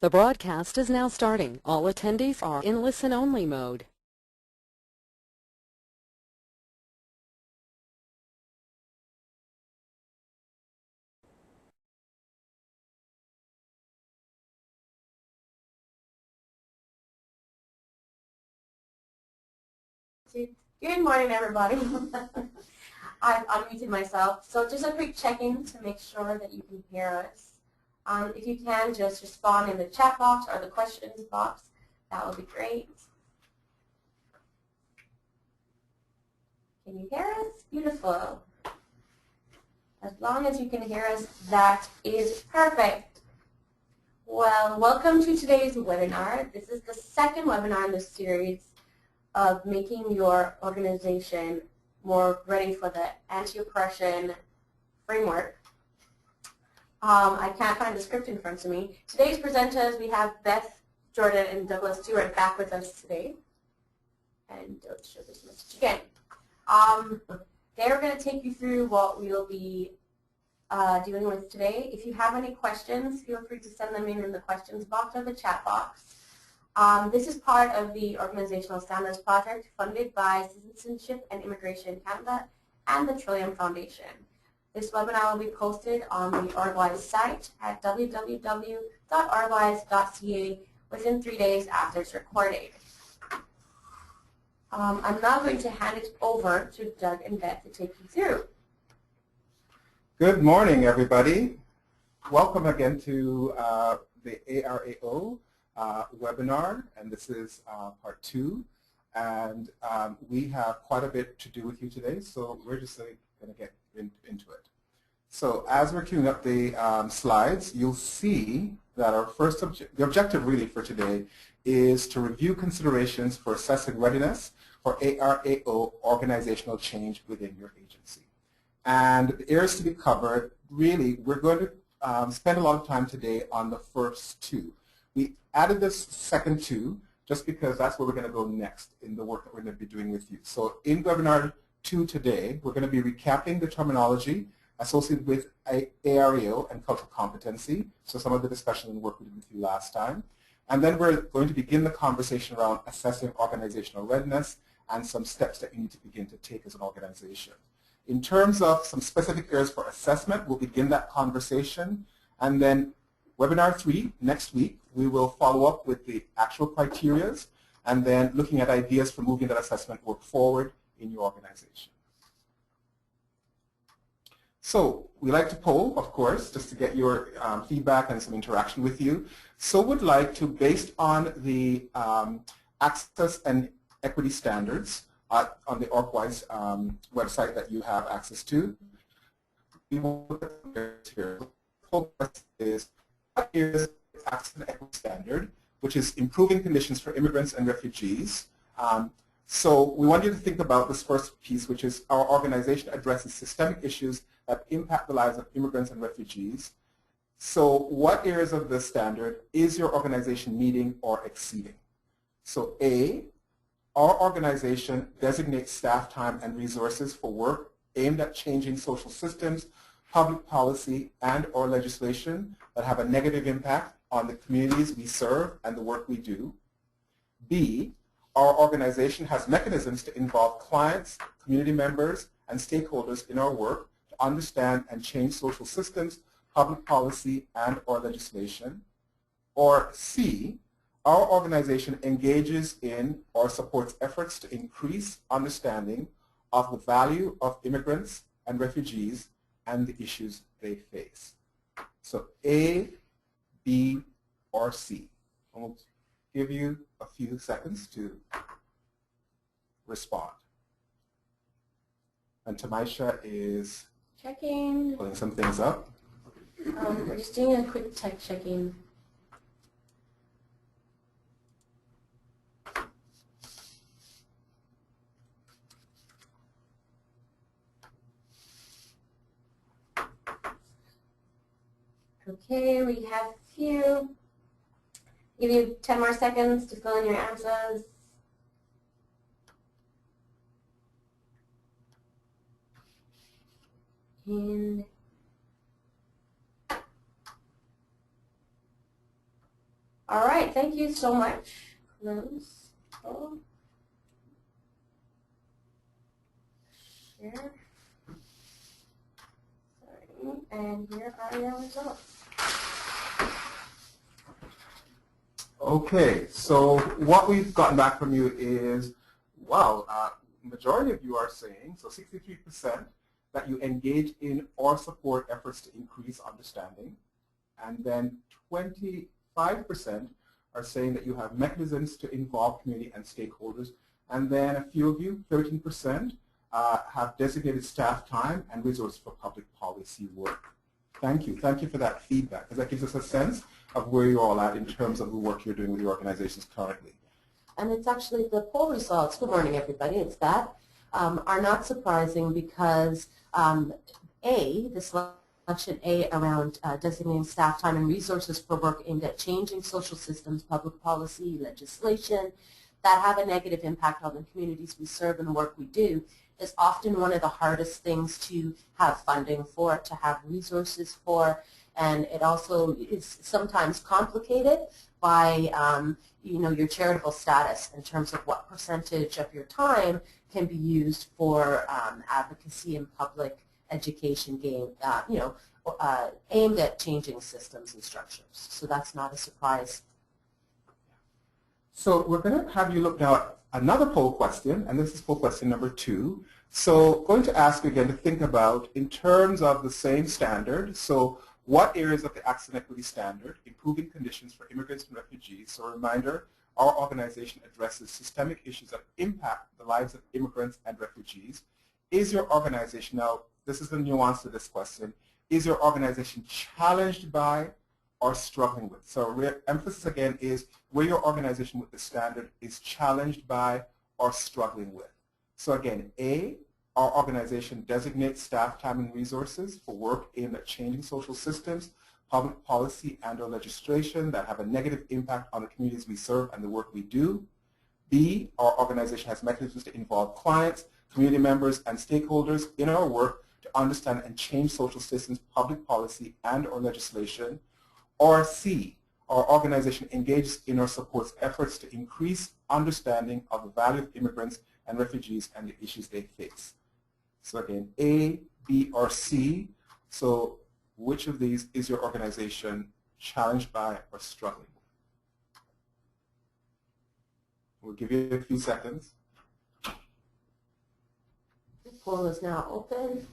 The broadcast is now starting. All attendees are in listen-only mode. Good morning, everybody. I've unmuted myself. So just a quick check-in to make sure that you can hear us. If you can, just respond in the chat box or the questions box. That would be great. Can you hear us? Beautiful. As long as you can hear us, that is perfect. Well, welcome to today's webinar. This is the second webinar in this series of making your organization more ready for the anti-oppression framework. I can't find the script in front of me. Today's presenters, we have Beth, Jordan, and Douglas Stewart back with us today. And don't show this message again. They're going to take you through what we'll be dealing with today. If you have any questions, feel free to send them in the questions box or the chat box. This is part of the Organizational Standards Project funded by Citizenship and Immigration Canada and the Trillium Foundation. This webinar will be posted on the OrgWise site at www.orgwise.ca within 3 days after it's recorded. I'm now going to hand it over to Doug and Beth to take you through. Good morning, everybody. Welcome again to the ARAO webinar, and this is part 2. And we have quite a bit to do with you today, so we're just going to get into it. So as we're queuing up the slides, you'll see that our first the objective really for today is to review considerations for assessing readiness for ARAO organizational change within your agency. And the areas to be covered, really, we're going to spend a lot of time today on the first 2. We added this second 2 just because that's where we're going to go next in the work that we're going to be doing with you. So in webinar 2 today, we're going to be recapping the terminology associated with ARAO and cultural competency, so some of the discussion and work we did with you last time. And then we're going to begin the conversation around assessing organizational readiness and some steps that you need to begin to take as an organization. In terms of some specific areas for assessment, we'll begin that conversation, and then webinar 3 next week, we will follow up with the actual criterias and then looking at ideas for moving that assessment work forward in your organization. So we like to poll, of course, just to get your feedback and some interaction with you. So would like to, based on the access and equity standards on the OrgWise website that you have access to, we will here. Is what is access and equity standard, which is improving conditions for immigrants and refugees. So we want you to think about this first piece, which is our organization addresses systemic issues that impact the lives of immigrants and refugees. So what areas of this standard is your organization meeting or exceeding? So A, our organization designates staff time and resources for work aimed at changing social systems, public policy, and or legislation that have a negative impact on the communities we serve and the work we do. B, our organization has mechanisms to involve clients, community members, and stakeholders in our work to understand and change social systems, public policy, and or legislation. Or C, our organization engages in or supports efforts to increase understanding of the value of immigrants and refugees and the issues they face. So A, B, or C. I'll give you a few seconds to respond. And Tamisha is Checking. pulling some things up. We're just doing a quick tech checking. Okay, we have a few. Give you 10 more seconds to fill in your answers. And All right, thank you so much. Close. Share. Sorry. And here are your results. Okay, so what we've gotten back from you is, wow, majority of you are saying, so 63%, that you engage in or support efforts to increase understanding. And then 25% are saying that you have mechanisms to involve community and stakeholders. And then a few of you, 13%, have designated staff time and resources for public policy work. Thank you. Thank you for that feedback, because that gives us a sense of where you're all at in terms of the work you're doing with your organizations currently. And it's actually the poll results, good morning everybody, it's that, are not surprising because the selection A around designating staff time and resources for work aimed at changing social systems, public policy, legislation that have a negative impact on the communities we serve and the work we do is often one of the hardest things to have funding for, to have resources for, and it also is sometimes complicated by your charitable status in terms of what percentage of your time can be used for advocacy and public education aimed at changing systems and structures. So that's not a surprise. So we're going to have you look now at another poll question, and this is poll question number 2. So going to ask you again to think about, in terms of the same standard, so what areas of the Access and Equity Standard, improving conditions for immigrants and refugees, so a reminder, our organization addresses systemic issues that impact the lives of immigrants and refugees. Is your organization, now this is the nuance to this question, is your organization challenged by or struggling with? So emphasis again is where your organization with the standard is challenged by or struggling with. So again, A, our organization designates staff time and resources for work aimed at changing social systems, public policy and or legislation that have a negative impact on the communities we serve and the work we do. B, our organization has mechanisms to involve clients, community members, and stakeholders in our work to understand and change social systems, public policy and or legislation. Or C, our organization engages in or supports efforts to increase understanding of the value of immigrants and refugees and the issues they face. So again, A, B, or C. So which of these is your organization challenged by or struggling with? We'll give you a few seconds. The poll is now open.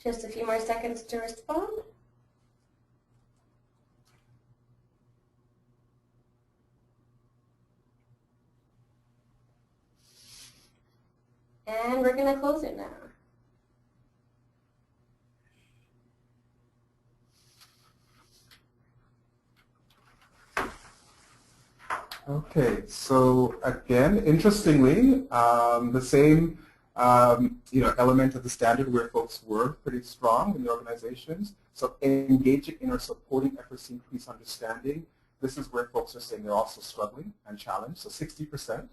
Just a few more seconds to respond. And we're going to close it now. Okay, so again, interestingly, the same element of the standard where folks were pretty strong in the organizations. So engaging in or supporting efforts to increase understanding. This is where folks are saying they're also struggling and challenged, so 60%.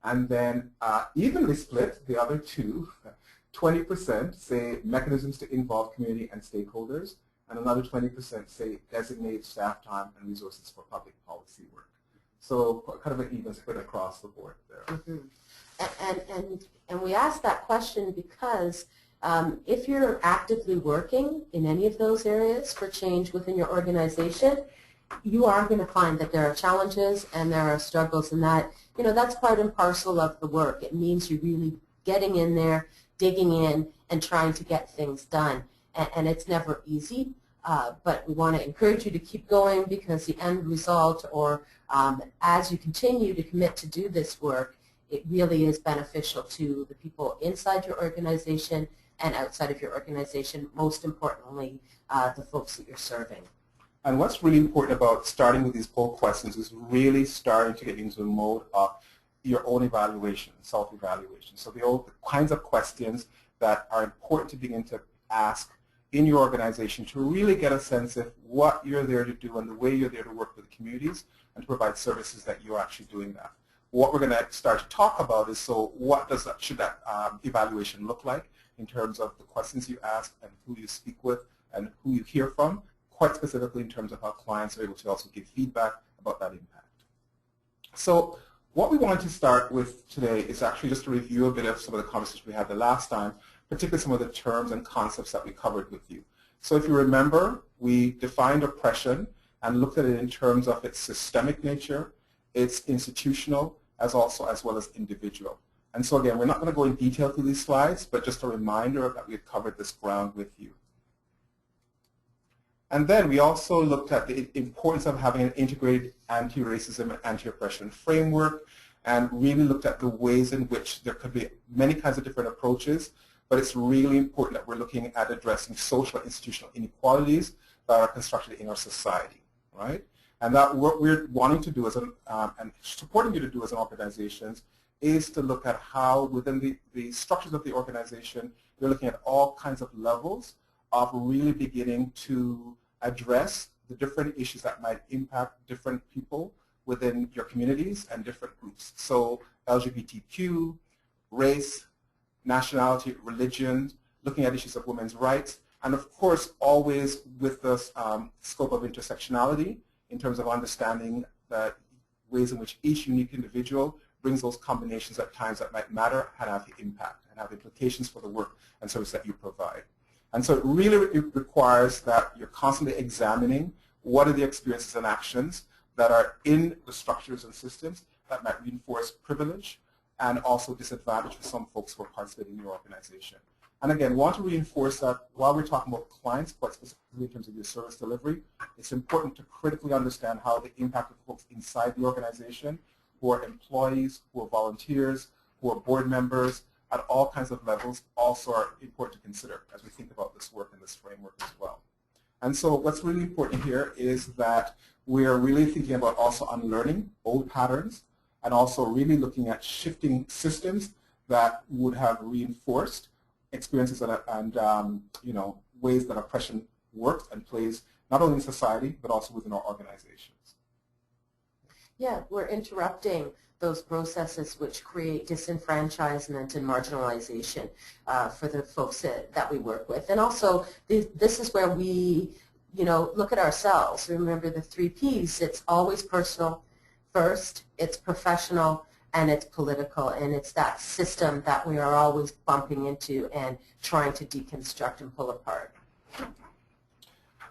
And then evenly split, the other two, 20% say mechanisms to involve community and stakeholders, and another 20% say designate staff time and resources for public policy work. So kind of an even split across the board there. Mm-hmm. And we asked that question because if you're actively working in any of those areas for change within your organization, you are going to find that there are challenges and there are struggles, and that that's part and parcel of the work. It means you're really getting in there, digging in and trying to get things done. And it's never easy, but we want to encourage you to keep going, because the end result, or as you continue to commit to do this work, it really is beneficial to the people inside your organization and outside of your organization, most importantly, the folks that you're serving. And what's really important about starting with these poll questions is really starting to get into the mode of your own evaluation, self-evaluation. So the kinds of questions that are important to begin to ask in your organization to really get a sense of what you're there to do and the way you're there to work with the communities and to provide services that you're actually doing that. What we're going to start to talk about is, so what should that evaluation look like in terms of the questions you ask and who you speak with and who you hear from, quite specifically in terms of how clients are able to also give feedback about that impact. So what we want to start with today is actually just to review a bit of some of the conversations we had the last time, particularly some of the terms and concepts that we covered with you. So if you remember, we defined oppression and looked at it in terms of its systemic nature, its institutional, as well as individual. And so again, we're not going to go in detail through these slides, but just a reminder that we had covered this ground with you. And then we also looked at the importance of having an integrated anti-racism and anti-oppression framework, and really looked at the ways in which there could be many kinds of different approaches, but it's really important that we're looking at addressing social and institutional inequalities that are constructed in our society, right? And that what we're wanting to do as and supporting you to do as an organization is to look at how within the structures of the organization, you're looking at all kinds of levels of really beginning to address the different issues that might impact different people within your communities and different groups. So LGBTQ, race, nationality, religion, looking at issues of women's rights, and of course always with the scope of intersectionality in terms of understanding the ways in which each unique individual brings those combinations at times that might matter and have the impact and have implications for the work and service that you provide. And so it really requires that you're constantly examining what are the experiences and actions that are in the structures and systems that might reinforce privilege and also disadvantage for some folks who are participating in your organization. And again, want to reinforce that while we're talking about clients, quite specifically in terms of your service delivery, it's important to critically understand how the impact of folks inside the organization, who are employees, who are volunteers, who are board members, at all kinds of levels also are important to consider as we think about this work and this framework as well. And so what's really important here is that we are really thinking about also unlearning old patterns and also really looking at shifting systems that would have reinforced experiences and you know, ways that oppression works and plays not only in society but also within our organizations. Yeah, we're interrupting those processes which create disenfranchisement and marginalization for the folks that we work with. And also, this is where we, you know, look at ourselves. Remember the 3 Ps. It's always personal first, it's professional, and it's political. And it's that system that we are always bumping into and trying to deconstruct and pull apart.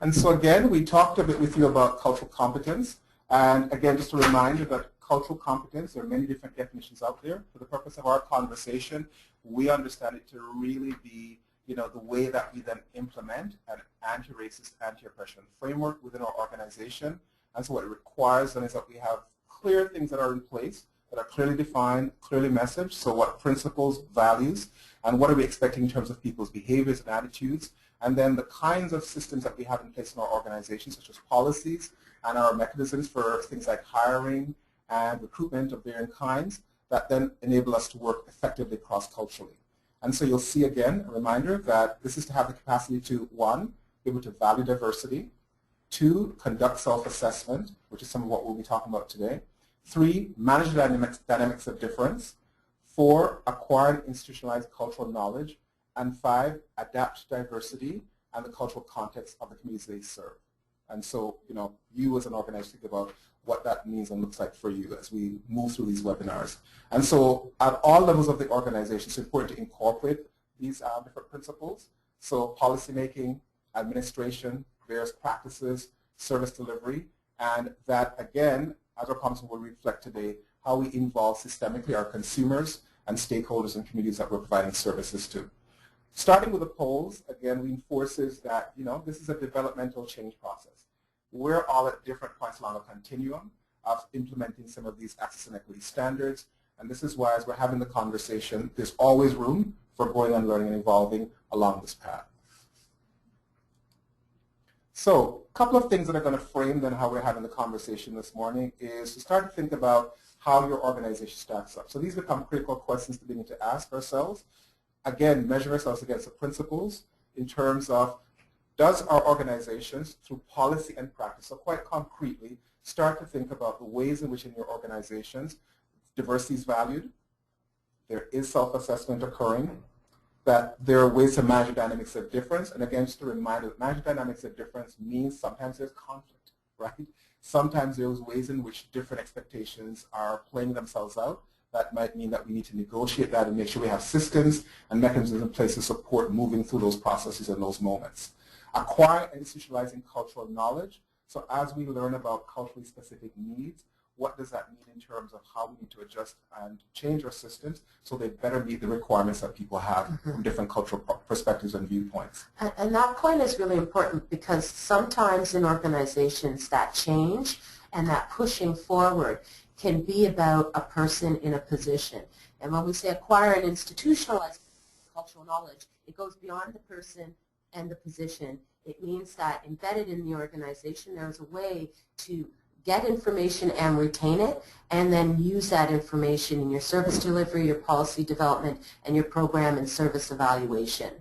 And so again, we talked a bit with you about cultural competence. And again, just a reminder that cultural competence, there are many different definitions out there. For the purpose of our conversation, we understand it to really be, you know, the way that we then implement an anti-racist, anti-oppression framework within our organization. And so what it requires then is that we have clear things that are in place, that are clearly defined, clearly messaged. So what principles, values, and what are we expecting in terms of people's behaviors and attitudes, and then the kinds of systems that we have in place in our organization, such as policies and our mechanisms for things like hiring and recruitment of varying kinds that then enable us to work effectively cross-culturally. And so you'll see again a reminder that this is to have the capacity to, 1, be able to value diversity, 2, conduct self-assessment, which is some of what we'll be talking about today, 3, manage the dynamics of difference, 4, acquire and institutionalize cultural knowledge, and 5, adapt to diversity and the cultural context of the communities they serve. And so, you know, you as an organization think about what that means and looks like for you as we move through these webinars. And so at all levels of the organization, it's important to incorporate these different principles. So policymaking, administration, various practices, service delivery, and that again, as our conversation will reflect today, how we involve systemically our consumers and stakeholders and communities that we're providing services to. Starting with the polls, again, reinforces that, this is a developmental change process. We're all at different points along a continuum of implementing some of these access and equity standards. And this is why, as we're having the conversation, there's always room for growing and learning and evolving along this path. So a couple of things that are going to frame then how we're having the conversation this morning is to start to think about how your organization stacks up. So these become critical questions to begin to ask ourselves. Again, measure ourselves against the principles in terms of, does our organizations, through policy and practice, so quite concretely, start to think about the ways in which in your organizations diversity is valued, there is self-assessment occurring, that there are ways to manage dynamics of difference, and again, just a reminder that managing dynamics of difference means sometimes there's conflict, right? Sometimes there's ways in which different expectations are playing themselves out. That might mean that we need to negotiate that and make sure we have systems and mechanisms in place to support moving through those processes in those moments. Acquire and institutionalizing cultural knowledge. So as we learn about culturally specific needs, what does that mean in terms of how we need to adjust and change our systems so they better meet the requirements that people have from different cultural perspectives and viewpoints? And that point is really important because sometimes in organizations that change and that pushing forward can be about a person in a position. And when we say acquire and institutionalize cultural knowledge, it goes beyond the person and the position. It means that embedded in the organization, there is a way to get information and retain it, and then use that information in your service delivery, your policy development, and your program and service evaluation.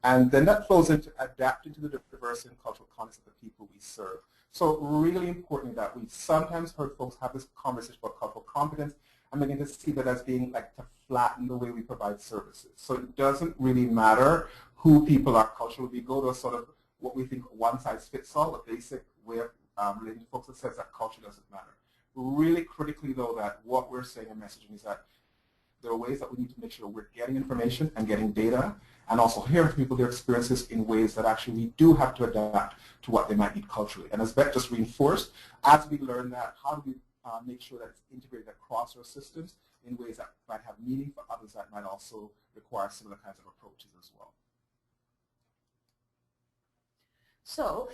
And then that flows into adapting to the diverse and cultural context of the people we serve. So really important that we sometimes heard folks have this conversation about cultural competence and begin to see that as being like to flatten the way we provide services. So it doesn't really matter who people are culturally. We go to a sort of what we think one-size-fits-all, a basic way of relating to folks that says that culture doesn't matter. Really critically, though, that what we're saying in messaging is that there are ways that we need to make sure we're getting information and getting data and also hearing from people their experiences in ways that actually we do have to adapt to what they might need culturally. And as Beth just reinforced, as we learn that, how do we make sure that it's integrated across our systems in ways that might have meaning for others that might also require similar kinds of approaches as well. So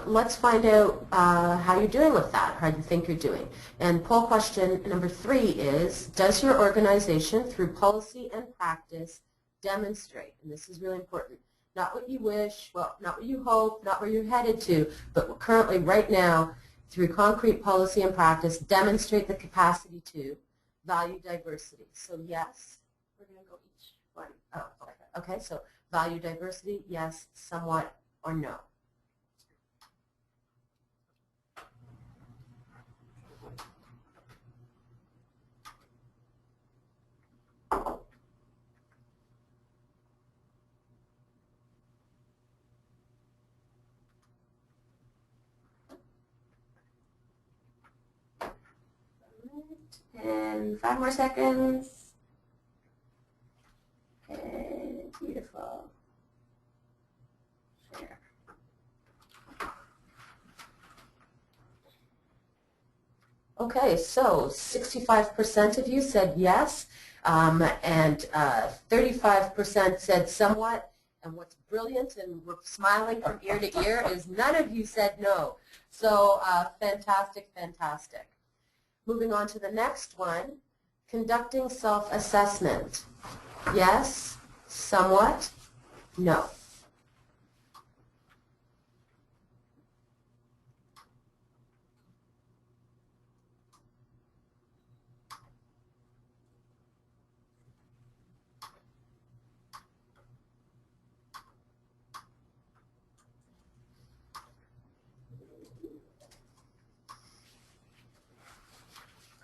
let's find out how you're doing with that, how you think you're doing. And poll question number 3 is, does your organization, through policy and practice, demonstrate, and this is really important, not what you wish, well, not what you hope, not where you're headed to, but currently, right now, through concrete policy and practice, demonstrate the capacity to value diversity. So yes, we're going to go each one. Oh, okay, so value diversity, yes, somewhat, or no. And 5 more seconds. Okay, beautiful. Share. Okay, so 65% of you said yes, and 35% said somewhat. And what's brilliant, and we're smiling from ear to ear, is none of you said no. So fantastic, fantastic. Moving on to the next one, conducting self-assessment. Yes, somewhat, no.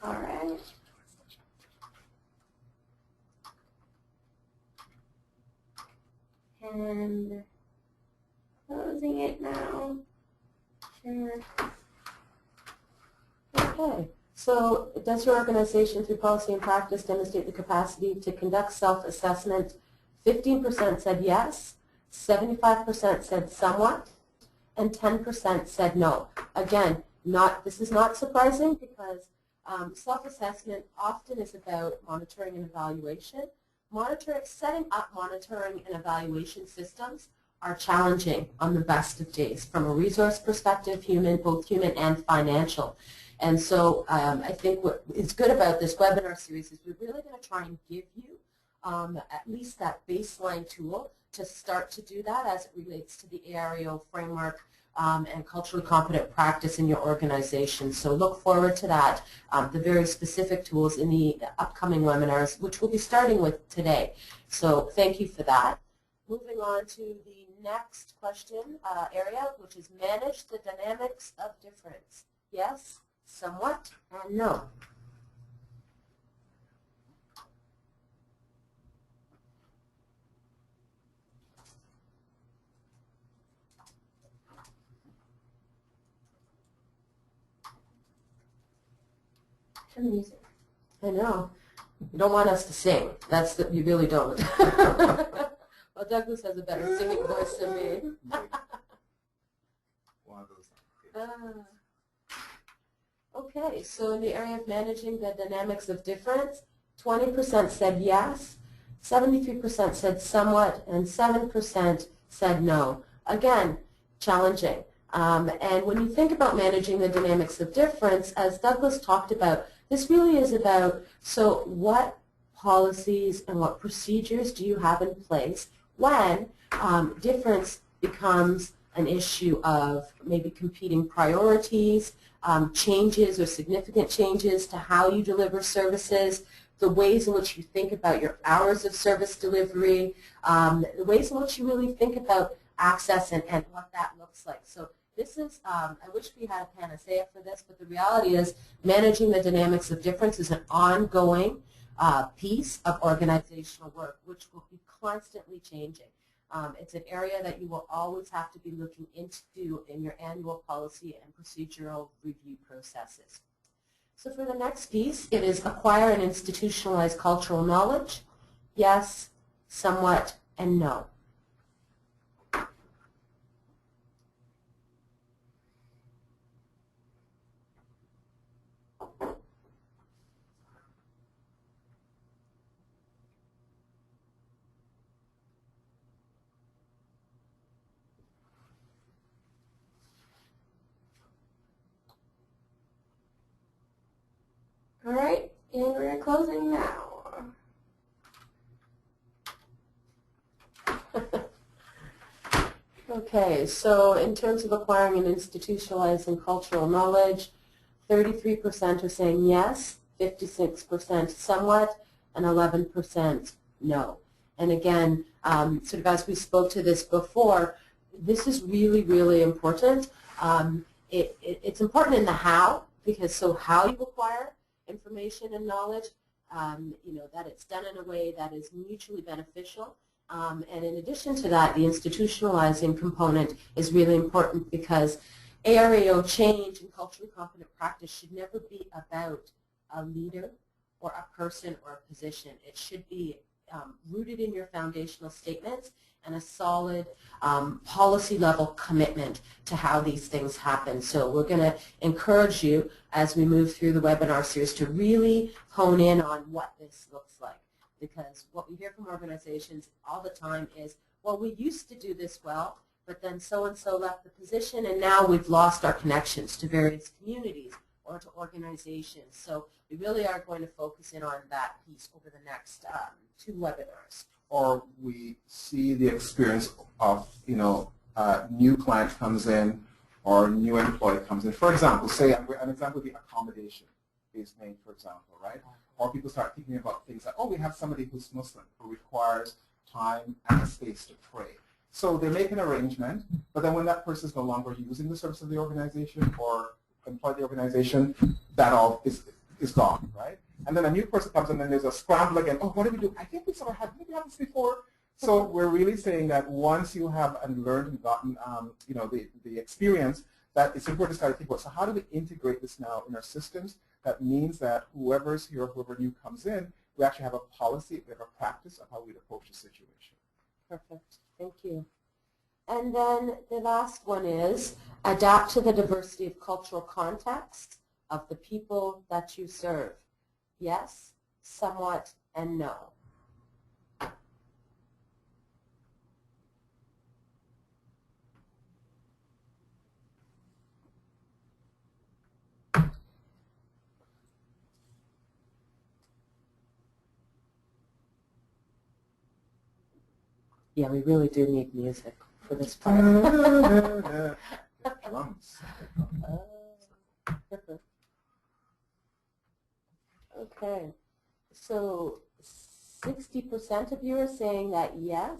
All right. And closing it now. Sure. Okay, so does your organization, through policy and practice, demonstrate the capacity to conduct self-assessment? 15% said yes, 75% said somewhat, and 10% said no. Again, this is not surprising because self-assessment often is about monitoring and evaluation setting up monitoring and evaluation systems are challenging on the best of days from a resource perspective, both human and financial. And so I think what is good about this webinar series is we're really going to try and give you at least that baseline tool to start to do that as it relates to the ARAO framework and culturally competent practice in your organization. So look forward to that, the very specific tools in the upcoming webinars, which we'll be starting with today. So thank you for that. Moving on to the next question area, which is manage the dynamics of difference. Yes, somewhat, and no. Turn the music. I know. You don't want us to sing. That's the, you really don't. Well, Douglas has a better singing voice than me. Okay, so in the area of managing the dynamics of difference, 20% said yes, 73% said somewhat, and 7% said no. Again, challenging. And when you think about managing the dynamics of difference, as Douglas talked about, this really is about, so what policies and what procedures do you have in place when difference becomes an issue of maybe competing priorities, changes or significant changes to how you deliver services, the ways in which you think about your hours of service delivery, the ways in which you really think about access and what that looks like. So this is, I wish we had a panacea for this, but the reality is managing the dynamics of difference is an ongoing piece of organizational work, which will be constantly changing. It's an area that you will always have to be looking into in your annual policy and procedural review processes. So for the next piece, it is acquire and institutionalize cultural knowledge. Yes, somewhat, and no. All right, and we're closing now. Okay, so in terms of acquiring and institutionalizing cultural knowledge, 33% are saying yes, 56% somewhat, and 11% no. And again, sort of as we spoke to this before, this is really, really important. It's important in the how, because so how you acquire information and knowledge, that it's done in a way that is mutually beneficial. And in addition to that, the institutionalizing component is really important because ARAO change and culturally competent practice should never be about a leader or a person or a position. It should be rooted in your foundational statements and a solid policy level commitment to how these things happen. So we're going to encourage you as we move through the webinar series to really hone in on what this looks like. Because what we hear from organizations all the time is, well, we used to do this well, but then so-and-so left the position and now we've lost our connections to various communities or to organizations. So we really are going to focus in on that piece over the next 2 webinars. Or we see the experience of, new client comes in or new employee comes in. For example, say an example would be accommodation is made, for example, right? Or people start thinking about things like, oh, we have somebody who's Muslim who requires time and space to pray. So they make an arrangement, but then when that person is no longer using the service of the organization or employed the organization, that all is gone, right? And then a new person comes in and there's a scramble again. Oh, what do we do? I think we sort of had this before. So we're really saying that once you have learned and gotten, the experience, that it's important to start to think about, so how do we integrate this now in our systems? That means that whoever's here, whoever new comes in, we actually have a policy, we have a practice of how we'd approach the situation. Perfect. Thank you. And then the last one is adapt to the diversity of cultural context of the people that you serve. Yes, somewhat, and no. Yeah, we really do need music for this part. Drums. Okay, so 60% of you are saying that yes,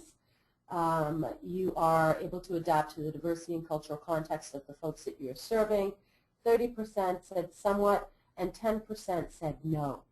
you are able to adapt to the diversity and cultural context of the folks that you're serving. 30% said somewhat, and 10% said no.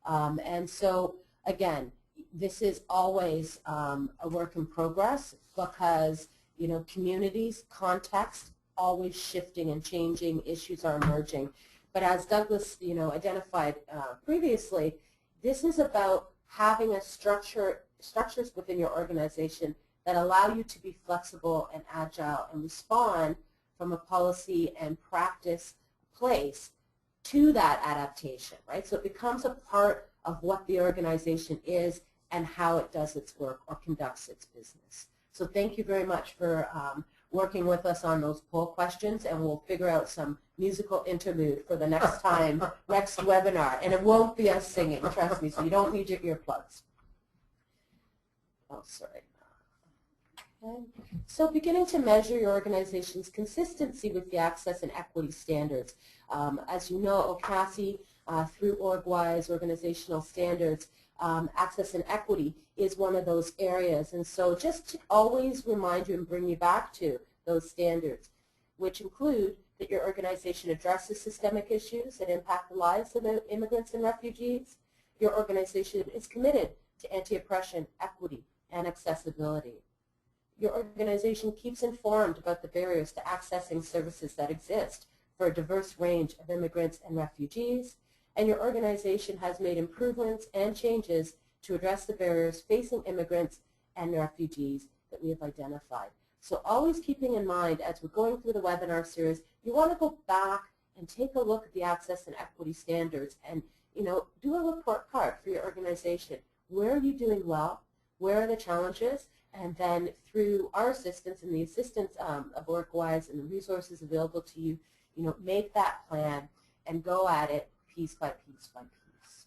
And so, again, this is always a work in progress because, you know, communities, context, always shifting and changing, issues are emerging. But as Douglas, you know, identified previously, this is about having a structures within your organization that allow you to be flexible and agile and respond from a policy and practice place to that adaptation, right? So it becomes a part of what the organization is and how it does its work or conducts its business. So thank you very much for working with us on those poll questions, and we'll figure out some musical interlude for the next time, next webinar. And it won't be us singing, trust me, so you don't need your earplugs. Oh, sorry. Okay. So beginning to measure your organization's consistency with the access and equity standards. As you know, OCASI, through OrgWise, organizational standards, access and equity is one of those areas. And so just to always remind you and bring you back to those standards, which include that your organization addresses systemic issues that impact the lives of immigrants and refugees. Your organization is committed to anti-oppression, equity, and accessibility. Your organization keeps informed about the barriers to accessing services that exist for a diverse range of immigrants and refugees, and your organization has made improvements and changes to address the barriers facing immigrants and refugees that we have identified. So always keeping in mind, as we're going through the webinar series, you want to go back and take a look at the access and equity standards and, you know, do a report card for your organization. Where are you doing well? Where are the challenges? And then through our assistance and the assistance of OrgWise and the resources available to you, you know, make that plan and go at it piece by piece by piece.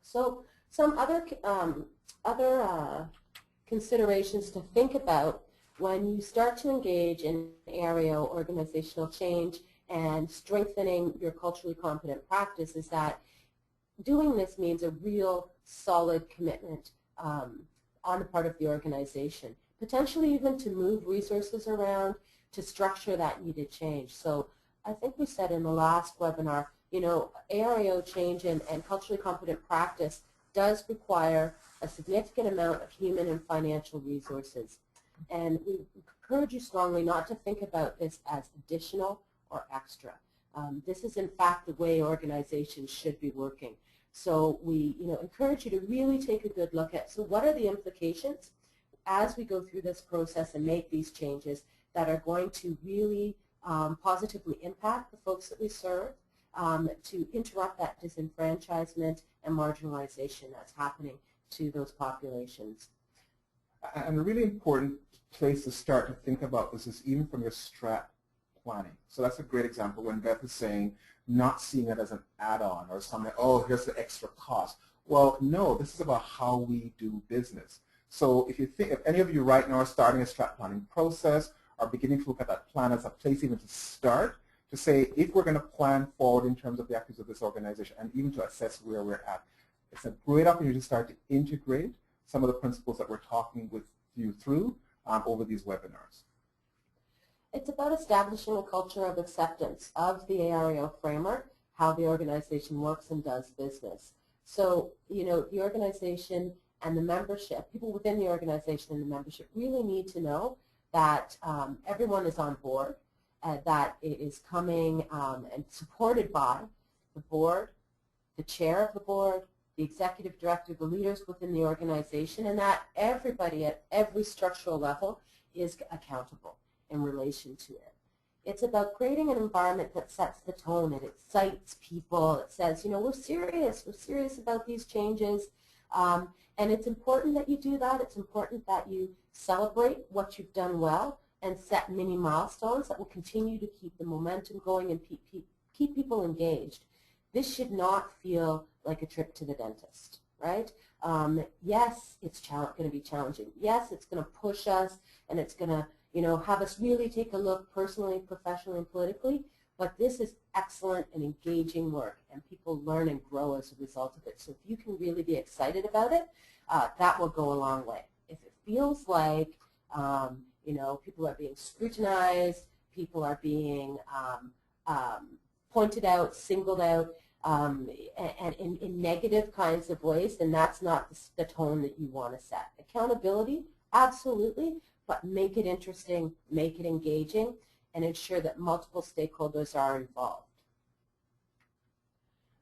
So some other considerations to think about when you start to engage in area organizational change and strengthening your culturally competent practice is that doing this means a real solid commitment on the part of the organization, potentially even to move resources around to structure that needed change. So I think we said in the last webinar, you know, ARAO change and culturally competent practice does require a significant amount of human and financial resources. And we encourage you strongly not to think about this as additional or extra. This is in fact the way organizations should be working. So we, you know, encourage you to really take a good look at, so what are the implications as we go through this process and make these changes that are going to really positively impact the folks that we serve, to interrupt that disenfranchisement and marginalization that's happening to those populations. And a really important place to start to think about this is even from your strat planning. So that's a great example when Beth is saying not seeing it as an add-on or something, oh, here's the extra cost. Well, no, this is about how we do business. So if you think, if any of you right now are starting a strat planning process or beginning to look at that plan as a place even to start, to say if we're going to plan forward in terms of the activities of this organization and even to assess where we're at, it's a great opportunity to start to integrate some of the principles that we're talking with you through over these webinars. It's about establishing a culture of acceptance of the ARAO framework, how the organization works and does business. So, you know, the organization and the membership, people within the organization and the membership really need to know that everyone is on board, that it is coming and supported by the board, the chair of the board, the executive director, the leaders within the organization, and that everybody at every structural level is accountable in relation to it. It's about creating an environment that sets the tone, it excites people, it says, you know, we're serious about these changes, and it's important that you do that. It's important that you celebrate what you've done well and set mini milestones that will continue to keep the momentum going and keep people engaged. This should not feel like a trip to the dentist, right? Yes, it's going to be challenging. Yes, it's going to push us, and it's going to, have us really take a look personally, professionally, and politically. But this is excellent and engaging work, and people learn and grow as a result of it. So if you can really be excited about it, that will go a long way. If it feels like, people are being scrutinized, people are being pointed out, singled out, and in negative kinds of ways, then that's not the tone that you want to set. Accountability, absolutely, but make it interesting, make it engaging, and ensure that multiple stakeholders are involved.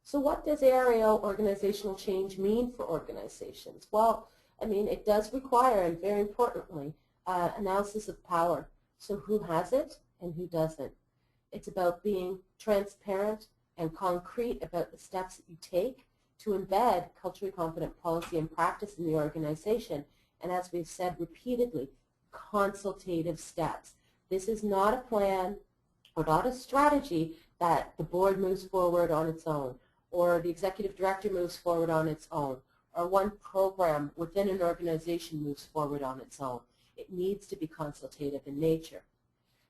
So what does aerial organizational change mean for organizations? Well, it does require, and very importantly, analysis of power. So who has it and who doesn't? It's about being transparent and concrete about the steps that you take to embed culturally competent policy and practice in the organization. And as we've said repeatedly, consultative steps. This is not a plan or not a strategy that the board moves forward on its own, or the executive director moves forward on its own, or one program within an organization moves forward on its own. It needs to be consultative in nature.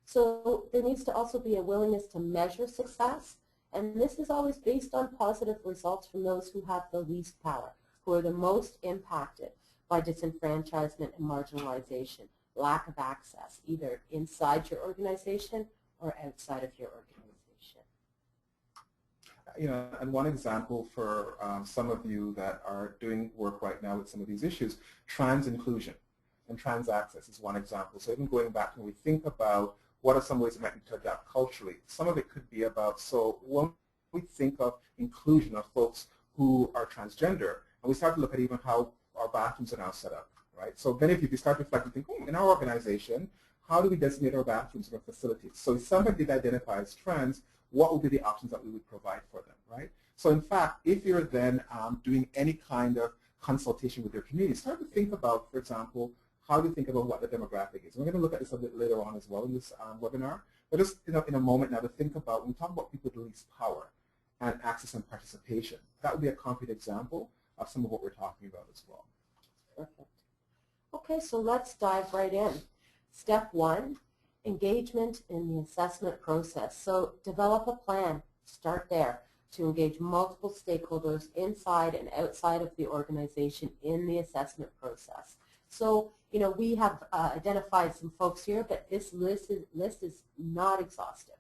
So there needs to also be a willingness to measure success, and this is always based on positive results from those who have the least power, who are the most impacted by disenfranchisement and marginalization, lack of access, either inside your organization or outside of your organization. And one example for some of you that are doing work right now with some of these issues, trans inclusion and trans access is one example. So even going back when we think about what are some ways we might need to adapt culturally, some of it could be about, so when we think of inclusion of folks who are transgender, and we start to look at even how our bathrooms are now set up, right? So many of you start reflecting, think, in our organization, how do we designate our bathrooms and our facilities? So if somebody did identify as trans, what would be the options that we would provide for them, right? So in fact, if you're then doing any kind of consultation with your community, start to think about, for example, how do you think about what the demographic is? And we're going to look at this a bit later on as well in this webinar. But just in a moment now to think about, when we talk about people with least power and access and participation, that would be a concrete example of some of what we're talking about as well. Perfect. Okay, so let's dive right in. Step one, engagement in the assessment process. So develop a plan, start there, to engage multiple stakeholders inside and outside of the organization in the assessment process. So, we have identified some folks here, but this list is not exhaustive.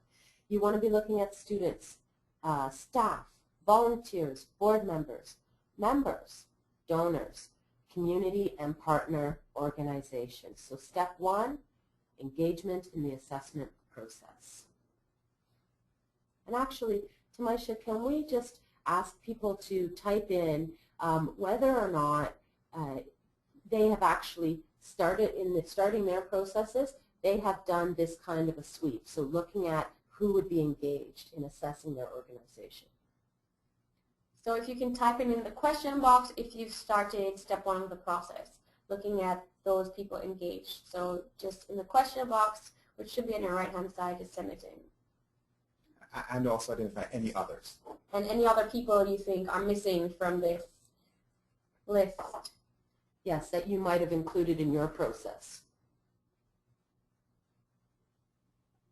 You want to be looking at students, staff, volunteers, board members, donors, community and partner organizations. So step one, engagement in the assessment process. And actually, Tamisha, can we just ask people to type in whether or not they have actually starting their processes, they have done this kind of a sweep. So looking at who would be engaged in assessing their organization. So if you can type in the question box if you've started step one of the process, looking at those people engaged. So just in the question box, which should be on your right-hand side, just send it in. And also identify any others. And any other people you think are missing from this list. Yes, that you might have included in your process.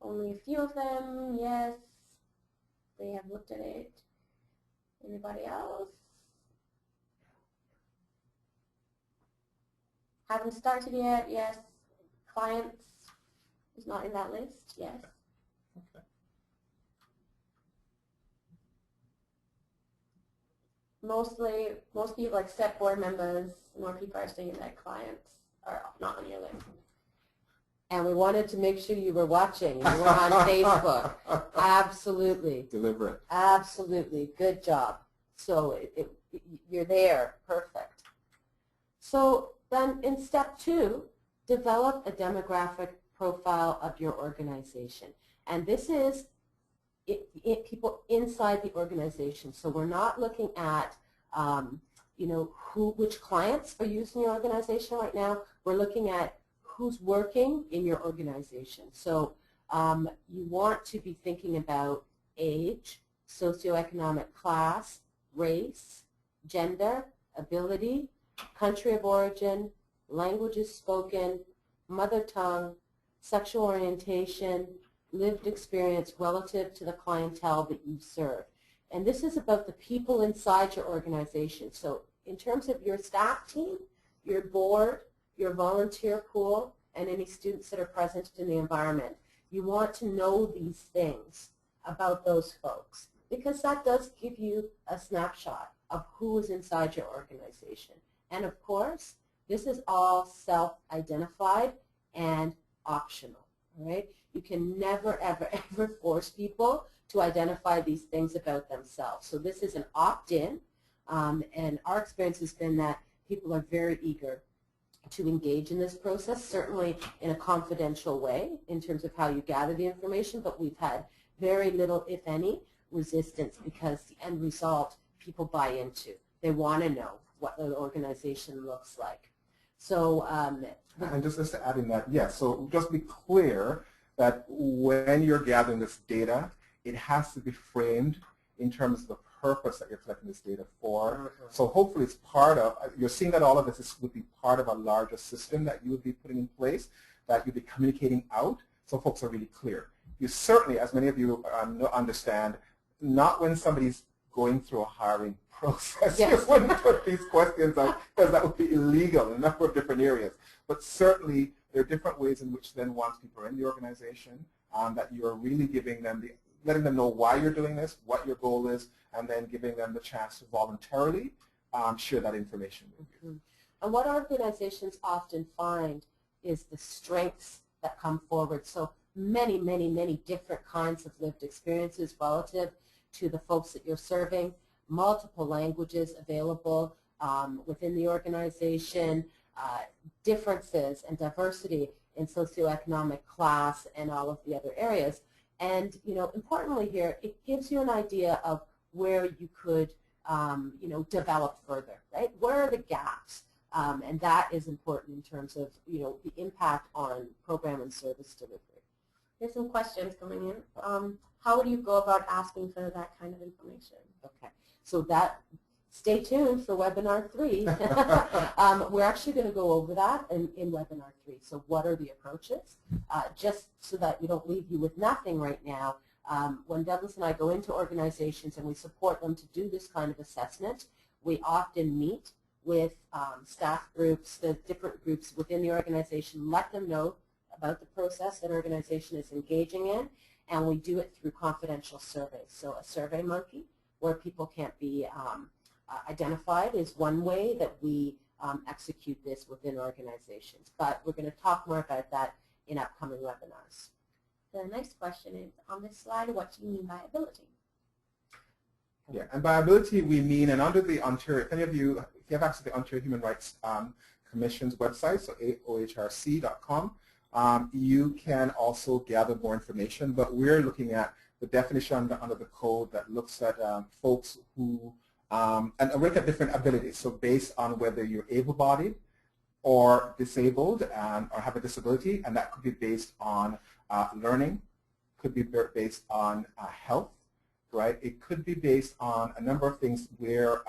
Only a few of them, yes. They have looked at it. Anybody else? Haven't started yet, yes. Clients is not in that list, yes. Okay. Most people accept board members. More people are saying that clients are not on your list. And we wanted to make sure you were watching. You were on Facebook. Absolutely. Deliberate. Absolutely. Good job. So you're there. Perfect. So then in step two, develop a demographic profile of your organization. And this is people inside the organization. So we're not looking at which clients are using your organization right now. We're looking at who's working in your organization. So you want to be thinking about age, socioeconomic class, race, gender, ability, country of origin, languages spoken, mother tongue, sexual orientation, lived experience relative to the clientele that you serve. And this is about the people inside your organization. So in terms of your staff team, your board, your volunteer pool, and any students that are present in the environment, you want to know these things about those folks because that does give you a snapshot of who is inside your organization. And of course, this is all self-identified and optional, all right? You can never, ever, ever force people to identify these things about themselves. So this is an opt-in, and our experience has been that people are very eager to engage in this process, certainly in a confidential way in terms of how you gather the information, but we've had very little, if any, resistance because the end result people buy into. They want to know what the organization looks like. So, and just to add in that, yes, so just be clear that when you're gathering this data, it has to be framed in terms of the purpose that you're collecting this data for. So hopefully it's part of, you're seeing that all of this would be part of a larger system that you would be putting in place, that you'd be communicating out, so folks are really clear. You certainly, as many of you understand, not when somebody's going through a hiring process, yes. You wouldn't put these questions out because that would be illegal in a number of different areas. But certainly there are different ways in which then once people are in the organization, that you're really giving them letting them know why you're doing this, what your goal is, and then giving them the chance to voluntarily share that information with you. And what organizations often find is the strengths that come forward. So many, many, many different kinds of lived experiences relative to the folks that you're serving, multiple languages available within the organization, differences and diversity in socioeconomic class and all of the other areas. And, you know, importantly here, it gives you an idea of where you could, you know, develop further, right? Where are the gaps? And that is important in terms of, you know, the impact on program and service delivery. There's some questions coming in. How would you go about asking for that kind of information? Okay, so that, stay tuned for webinar 3. We're actually going to go over that in webinar 3. So what are the approaches? Just so that we don't leave you with nothing right now, when Douglas and I go into organizations and we support them to do this kind of assessment, we often meet with staff groups, the different groups within the organization, let them know about the process that organization is engaging in, and we do it through confidential surveys. So a survey monkey where people can't be identified is one way that we execute this within organizations. But we're going to talk more about that in upcoming webinars. The next question is, on this slide, what do you mean by ability? Yeah, and by ability we mean, and under the Ontario, if any of you, if you have access to the Ontario Human Rights Commission's website, so ohrc.com, you can also gather more information, but we're looking at the definition under the code that looks at folks who, and look at different abilities, so based on whether you're able-bodied or disabled or have a disability, and that could be based on learning, could be based on health, right? It could be based on a number of things where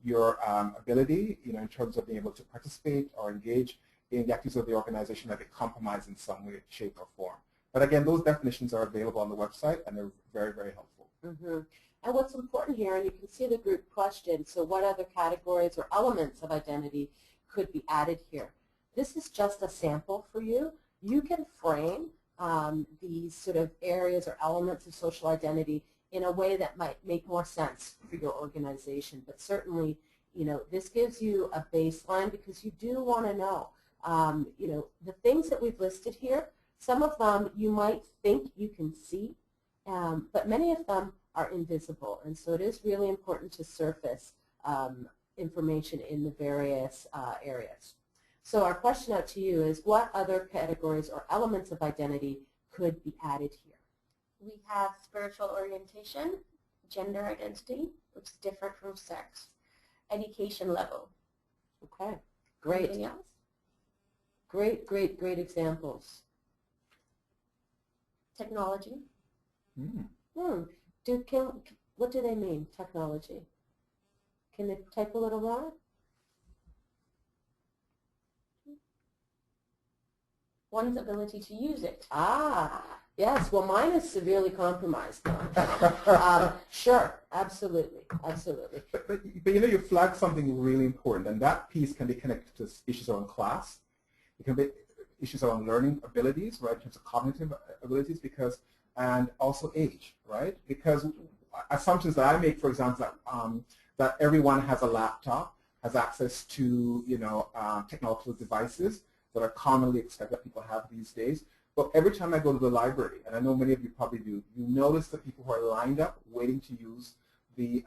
your ability, you know, in terms of being able to participate or engage in the activities of the organization might be compromised in some way, shape, or form. But again, those definitions are available on the website, and they're very, very helpful. And what's important here, and you can see the group question, so what other categories or elements of identity could be added here? This is just a sample for you. You can frame these sort of areas or elements of social identity in a way that might make more sense for your organization. But certainly, you know, this gives you a baseline because you do want to know, you know, the things that we've listed here, some of them you might think you can see, but many of them are invisible. And so it is really important to surface information in the various areas. So our question out to you is, what other categories or elements of identity could be added here? We have spiritual orientation, gender identity, which is different from sex, education level. Okay, great. Anything else? Great, great, great examples. Technology. What do they mean, technology? Can they type a little more? one's ability to use it. Ah, yes. Well, mine is severely compromised now. Sure, absolutely, absolutely. But you know, you flagged something really important, and that piece can be connected to issues around class. It can be issues around learning abilities, right, in terms of cognitive abilities, and also age, right? Because assumptions that I make, for example, that everyone has a laptop, has access to, you know, technological devices that are commonly expected that people have these days. But every time I go to the library, and I know many of you probably do, you notice the people who are lined up waiting to use the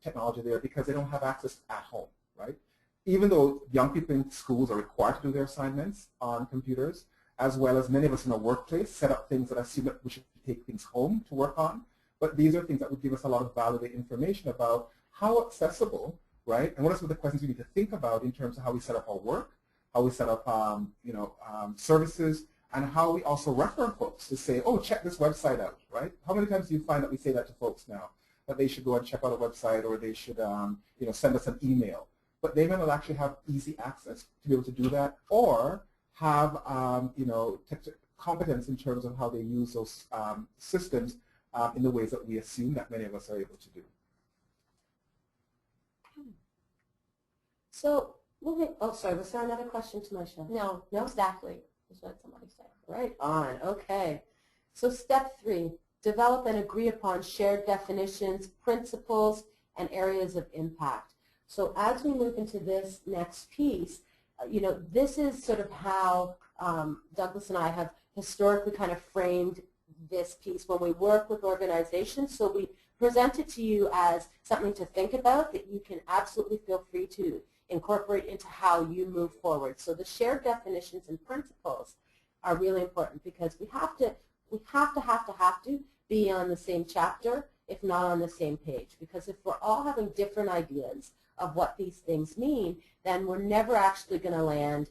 technology there because they don't have access at home, right? Even though young people in schools are required to do their assignments on computers, as well as many of us in our workplace set up things that assume that we should take things home to work on. But these are things that would give us a lot of valuable information about how accessible, right? And what are some of the questions we need to think about in terms of how we set up our work, how we set up services, and how we also refer folks to say, oh, check this website out, right? How many times do you find that we say that to folks now, that they should go and check out a website, or they should send us an email? But they may not actually have easy access to be able to do that, or have competence in terms of how they use those systems in the ways that we assume that many of us are able to do. So, oh, sorry, was there another question to my show? No, No? exactly, is what somebody said. Right on, okay. So step 3, develop and agree upon shared definitions, principles, and areas of impact. So as we move into this next piece, this is sort of how Douglas and I have historically kind of framed this piece when we work with organizations. So we present it to you as something to think about that you can absolutely feel free to incorporate into how you move forward. So the shared definitions and principles are really important because we have to be on the same chapter, if not on the same page. Because if we're all having different ideas of what these things mean, then we're never actually going to land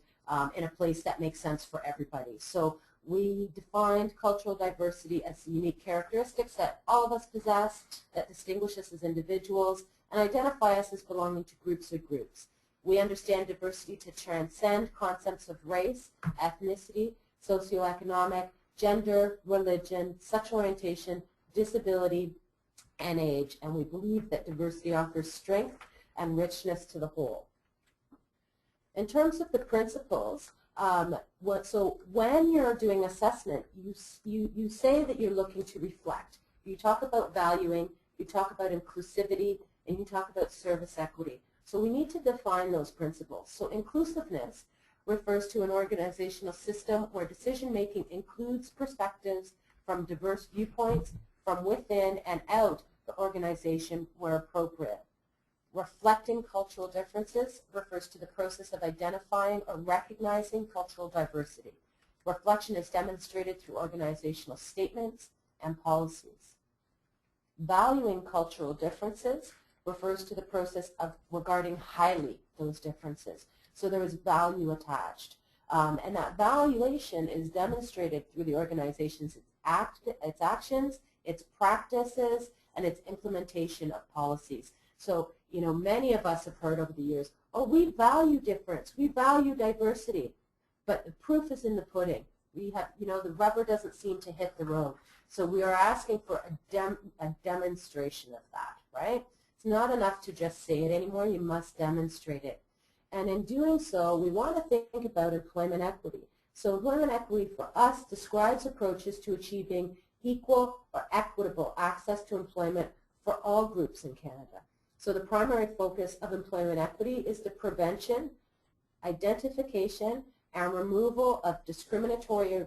in a place that makes sense for everybody. So we defined cultural diversity as the unique characteristics that all of us possess, that distinguish us as individuals, and identify us as belonging to groups or groups. We understand diversity to transcend concepts of race, ethnicity, socioeconomic, gender, religion, sexual orientation, disability, and age. And we believe that diversity offers strength and richness to the whole. In terms of the principles, so when you're doing assessment, you say that you're looking to reflect. You talk about valuing, you talk about inclusivity, and you talk about service equity. So we need to define those principles. So inclusiveness refers to an organizational system where decision-making includes perspectives from diverse viewpoints from within and out the organization where appropriate. Reflecting cultural differences refers to the process of identifying or recognizing cultural diversity. Reflection is demonstrated through organizational statements and policies. Valuing cultural differences refers to the process of regarding highly those differences. So there is value attached. And that valuation is demonstrated through the organization's its actions, its practices, and its implementation of policies. So, many of us have heard over the years, oh, we value difference, we value diversity, but the proof is in the pudding. We have, the rubber doesn't seem to hit the road. So we are asking for a demonstration of that, right? It's not enough to just say it anymore, you must demonstrate it. And in doing so, we want to think about employment equity. So employment equity for us describes approaches to achieving equal or equitable access to employment for all groups in Canada. So the primary focus of employment equity is the prevention, identification, and removal of discriminatory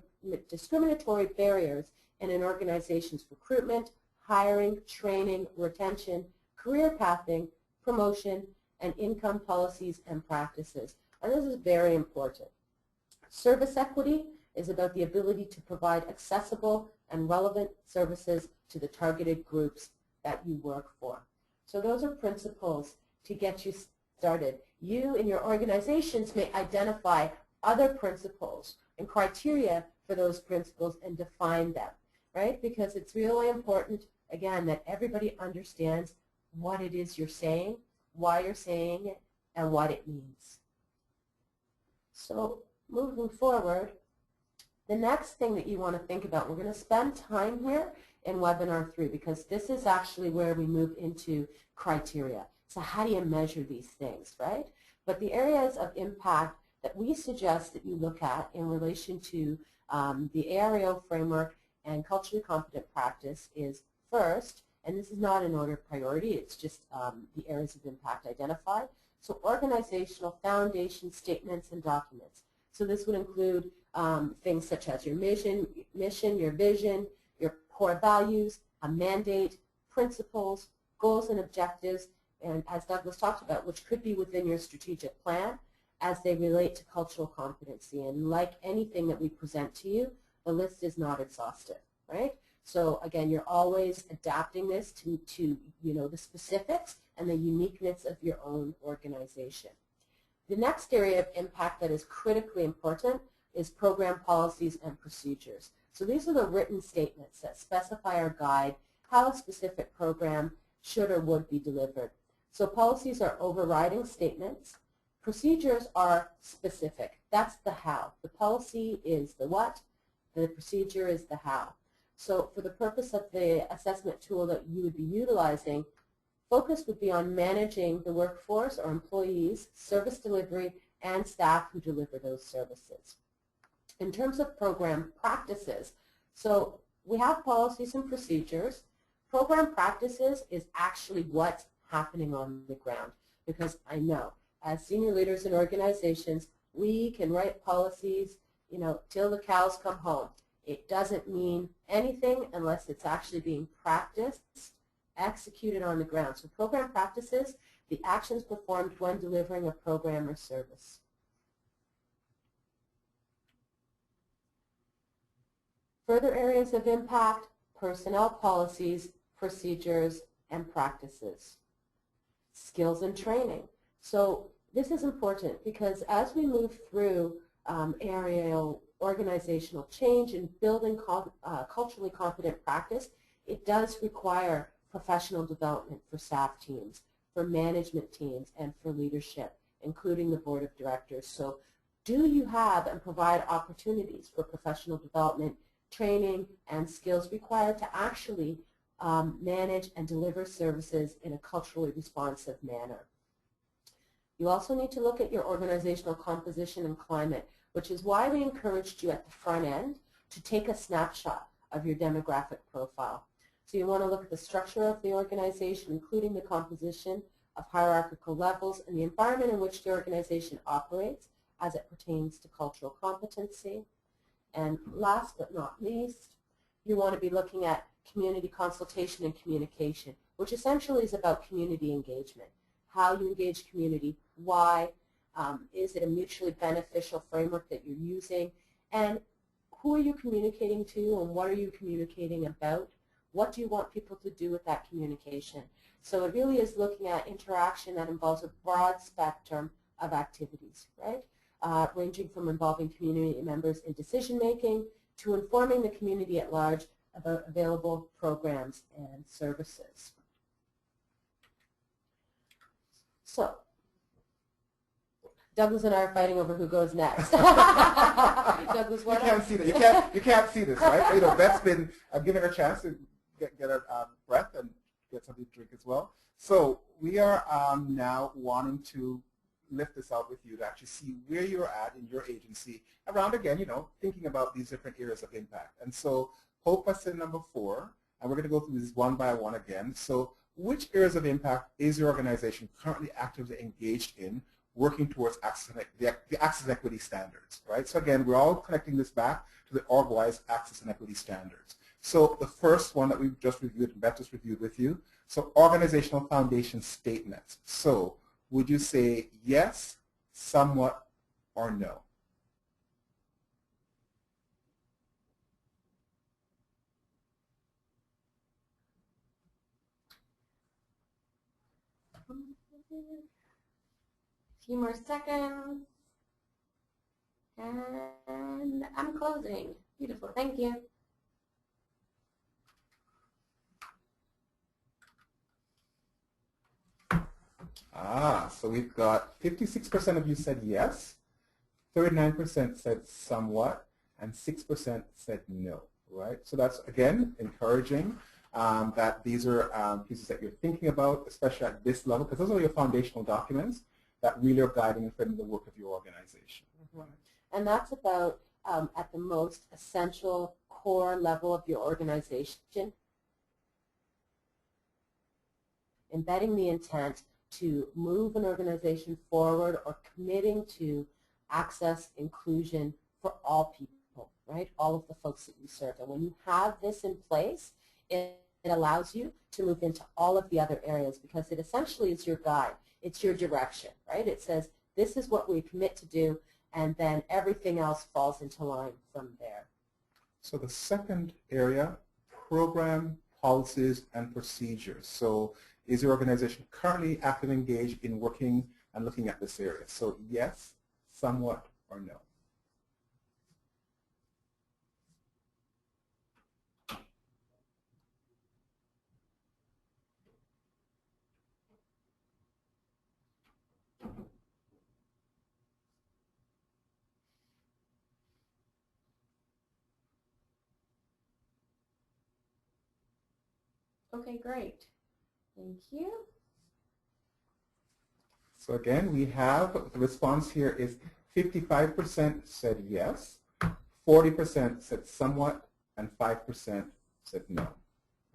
barriers in an organization's recruitment, hiring, training, retention, career pathing, promotion, and income policies and practices. And this is very important. Service equity is about the ability to provide accessible and relevant services to the targeted groups that you work for. So those are principles to get you started. You in your organizations may identify other principles and criteria for those principles and define them, right? Because it's really important, again, that everybody understands what it is you're saying, why you're saying it, and what it means. So moving forward, The next thing that you want to think about, we're going to spend time here in webinar 3 because this is actually where we move into criteria. So how do you measure these things, right? But the areas of impact that we suggest that you look at in relation to the ARAO framework and culturally competent practice is first, and this is not in order of priority, it's just the areas of impact identified. So organizational foundation statements and documents. So this would include things such as your mission, your vision, your core values, a mandate, principles, goals and objectives, and as Douglas talked about, which could be within your strategic plan as they relate to cultural competency. And like anything that we present to you, the list is not exhaustive, right? So again, you're always adapting this to the specifics and the uniqueness of your own organization. The next area of impact that is critically important is program policies and procedures. So these are the written statements that specify or guide how a specific program should or would be delivered. So policies are overriding statements. Procedures are specific. That's the how. The policy is the what. The procedure is the how. So for the purpose of the assessment tool that you would be utilizing, focus would be on managing the workforce or employees, service delivery, and staff who deliver those services. In terms of program practices, so we have policies and procedures. Program practices is actually what's happening on the ground, because I know as senior leaders in organizations, we can write policies, till the cows come home. It doesn't mean anything unless it's actually being practiced, executed on the ground. So program practices, the actions performed when delivering a program or service. Further areas of impact, personnel policies, procedures, and practices. Skills and training. So this is important because as we move through aerial organizational change and building culturally competent practice, it does require professional development for staff teams, for management teams, and for leadership, including the board of directors. So do you have and provide opportunities for professional development, training, and skills required to actually manage and deliver services in a culturally responsive manner? You also need to look at your organizational composition and climate, which is why we encouraged you at the front end to take a snapshot of your demographic profile. So you want to look at the structure of the organization, including the composition of hierarchical levels and the environment in which the organization operates as it pertains to cultural competency. And last but not least, you want to be looking at community consultation and communication, which essentially is about community engagement. How you engage community, why, is it a mutually beneficial framework that you're using, and who are you communicating to and what are you communicating about? What do you want people to do with that communication? So it really is looking at interaction that involves a broad spectrum of activities, right? Ranging from involving community members in decision making to informing the community at large about available programs and services. So, Douglas and I are fighting over who goes next. Douglas, what? You can't see that. You can't see this, right? Beth's been giving her a chance to get her breath and get something to drink as well. So we are now wanting to lift this out with you to actually see where you're at in your agency around, again, thinking about these different areas of impact. And so Hope was in number 4, and we're going to go through this one by one again. So which areas of impact is your organization currently actively engaged in working towards the access and equity standards, right? So again, we're all connecting this back to the org-wise access and equity standards. So the first one that we've just reviewed, and Beth just reviewed with you, so organizational foundation statements. So would you say yes, somewhat, or no? A few more seconds. And I'm closing. Beautiful. Thank you. So we've got 56% of you said yes, 39% said somewhat, and 6% said no, right? So that's, again, encouraging that these are pieces that you're thinking about, especially at this level, because those are your foundational documents that really are guiding and framing the work of your organization. And that's about at the most essential core level of your organization, embedding the intent to move an organization forward or committing to access, inclusion for all people, right? All of the folks that you serve. And when you have this in place, it allows you to move into all of the other areas because it essentially is your guide. It's your direction, right? It says, this is what we commit to do, and then everything else falls into line from there. So the second area, program, policies, and procedures. So is your organization currently actively engaged in working and looking at this area? So yes, somewhat, or no. Okay, great. Thank you. So again, we have the response here is 55% said yes, 40% said somewhat, and 5% said no.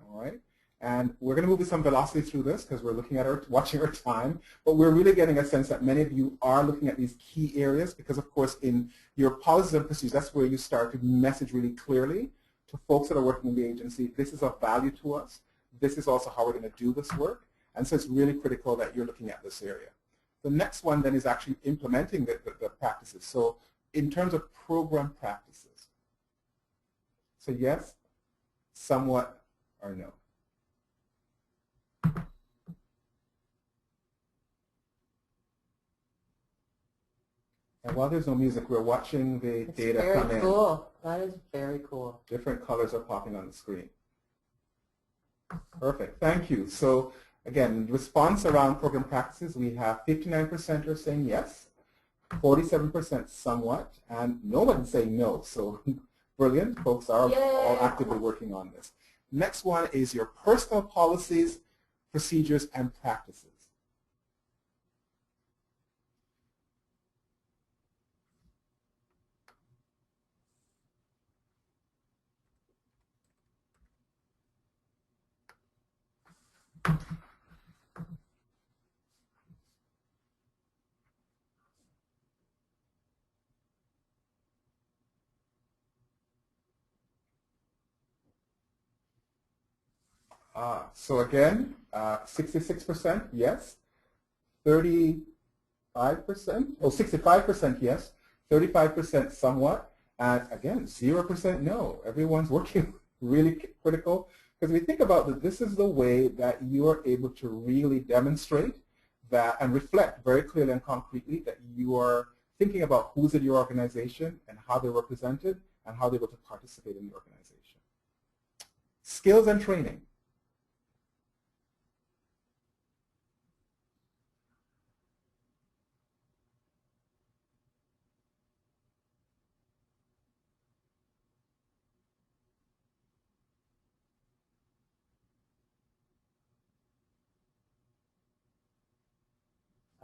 All right? And we're going to move with some velocity through this because we're looking at watching our time, but we're really getting a sense that many of you are looking at these key areas because, of course, in your policies and procedures, that's where you start to message really clearly to folks that are working in the agency, this is of value to us. This is also how we're going to do this work. And so it's really critical that you're looking at this area. The next one then is actually implementing the practices. So in terms of program practices. So yes, somewhat, or no. And while there's no music, we're watching the data come in. Very cool. That is very cool. Different colors are popping on the screen. Perfect. Thank you. So again, response around program practices, we have 59% are saying yes, 47% somewhat, and nobody's saying no. So brilliant. Folks are all actively working on this. Next one is your personal policies, procedures, and practices. So again, 66% yes, 35%, 65% yes, 35% somewhat, and again, 0% no. Everyone's working really critical because we think about that this is the way that you are able to really demonstrate that and reflect very clearly and concretely that you are thinking about who's in your organization and how they're represented and how they're able to participate in the organization. Skills and training.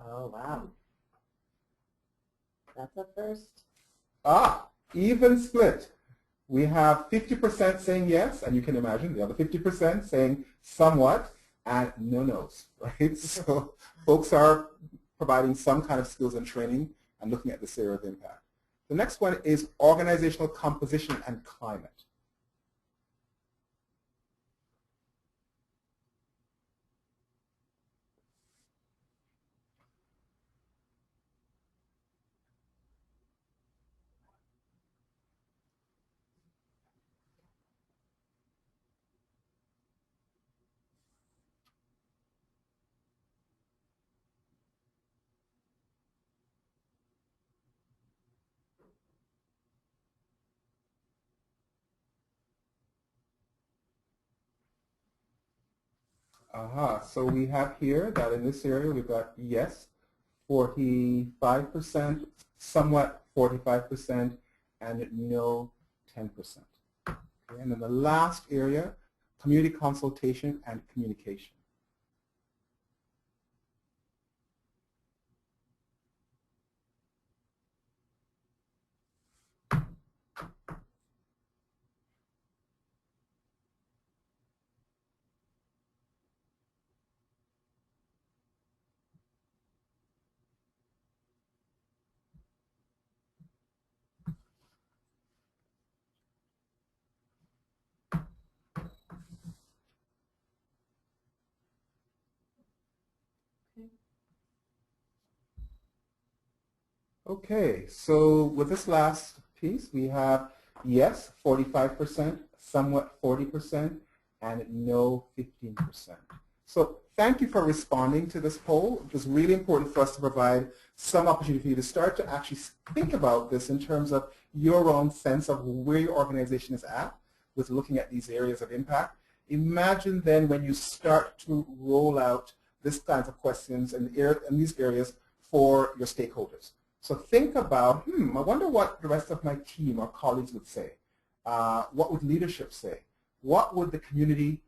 Oh, wow. That's a first. Even split. We have 50% saying yes, and you can imagine the other 50% saying somewhat, and no-nos, right? So folks are providing some kind of skills and training and looking at this area of impact. The next one is organizational composition and climate. So we have here that in this area we've got yes, 45%, somewhat 45%, and no 10%. Okay, and then the last area, community consultation and communication. Okay, so with this last piece, we have yes, 45%, somewhat 40%, and no 15%. So thank you for responding to this poll. It was really important for us to provide some opportunity for you to start to actually think about this in terms of your own sense of where your organization is at with looking at these areas of impact. Imagine then when you start to roll out this kinds of questions in these areas for your stakeholders. So think about, I wonder what the rest of my team or colleagues would say. What would leadership say? What would the community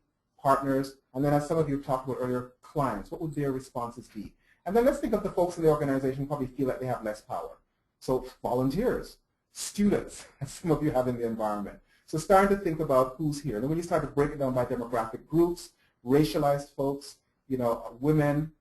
partners, and then as some of you talked about earlier, clients, what would their responses be? And then let's think of the folks in the organization who probably feel like they have less power. So volunteers, students, as some of you have in the environment. So starting to think about who's here. And then when you start to break it down by demographic groups, racialized folks, women,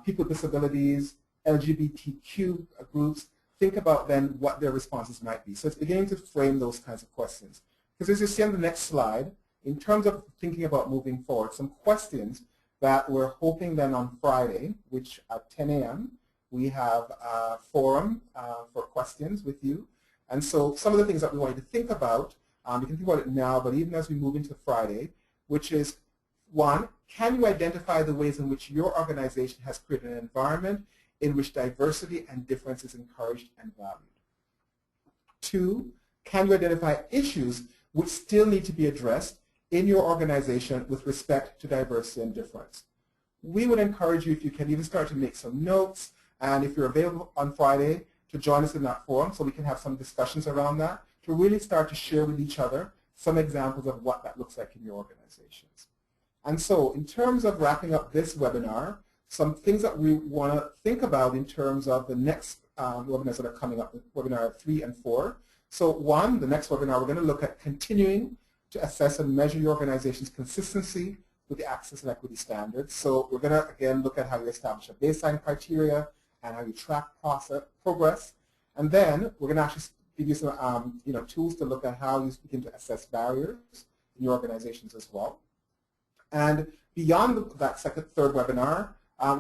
people with disabilities, LGBTQ groups, think about then what their responses might be. So it's beginning to frame those kinds of questions. Because as you see on the next slide, in terms of thinking about moving forward, some questions that we're hoping then on Friday, which at 10 a.m., we have a forum for questions with you. And so some of the things that we want you to think about, you can think about it now, but even as we move into Friday, which is, one, can you identify the ways in which your organization has created an environment in which diversity and difference is encouraged and valued? Two, can you identify issues which still need to be addressed in your organization with respect to diversity and difference? We would encourage you, if you can, even start to make some notes, and if you're available on Friday, to join us in that forum so we can have some discussions around that, to really start to share with each other some examples of what that looks like in your organizations. And so in terms of wrapping up this webinar, some things that we want to think about in terms of the next webinars that are coming up, webinar 3 and 4. So one, the next webinar, we're going to look at continuing to assess and measure your organization's consistency with the access and equity standards. So we're going to, again, look at how you establish a baseline criteria and how you track progress. And then we're going to actually give you some tools to look at how you begin to assess barriers in your organizations as well. And beyond that third webinar,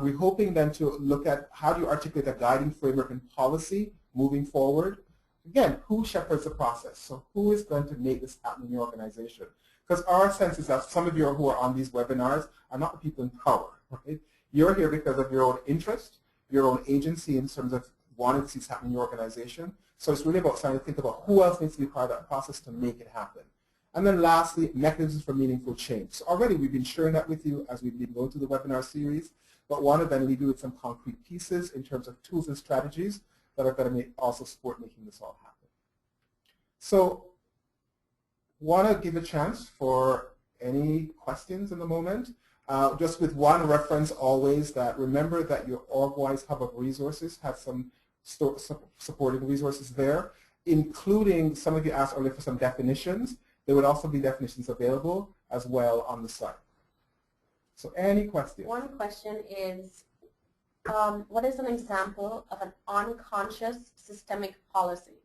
we're hoping then to look at how do you articulate a guiding framework and policy moving forward. Again, who shepherds the process? So who is going to make this happen in your organization? Because our sense is that some of you who are on these webinars are not the people in power, right? You're here because of your own interest, your own agency in terms of wanting to see this happen in your organization. So it's really about starting to think about who else needs to be part of that process to make it happen. And then lastly, mechanisms for meaningful change. So already we've been sharing that with you as we've been going through the webinar series, but want to then leave you with some concrete pieces in terms of tools and strategies that are going to also support making this all happen. So want to give a chance for any questions in the moment. Just with one reference always, that remember that your org-wise hub of resources has some supporting resources there, including, some of you asked earlier for some definitions. There would also be definitions available as well on the site. So any questions? One question is, what is an example of an unconscious systemic policy?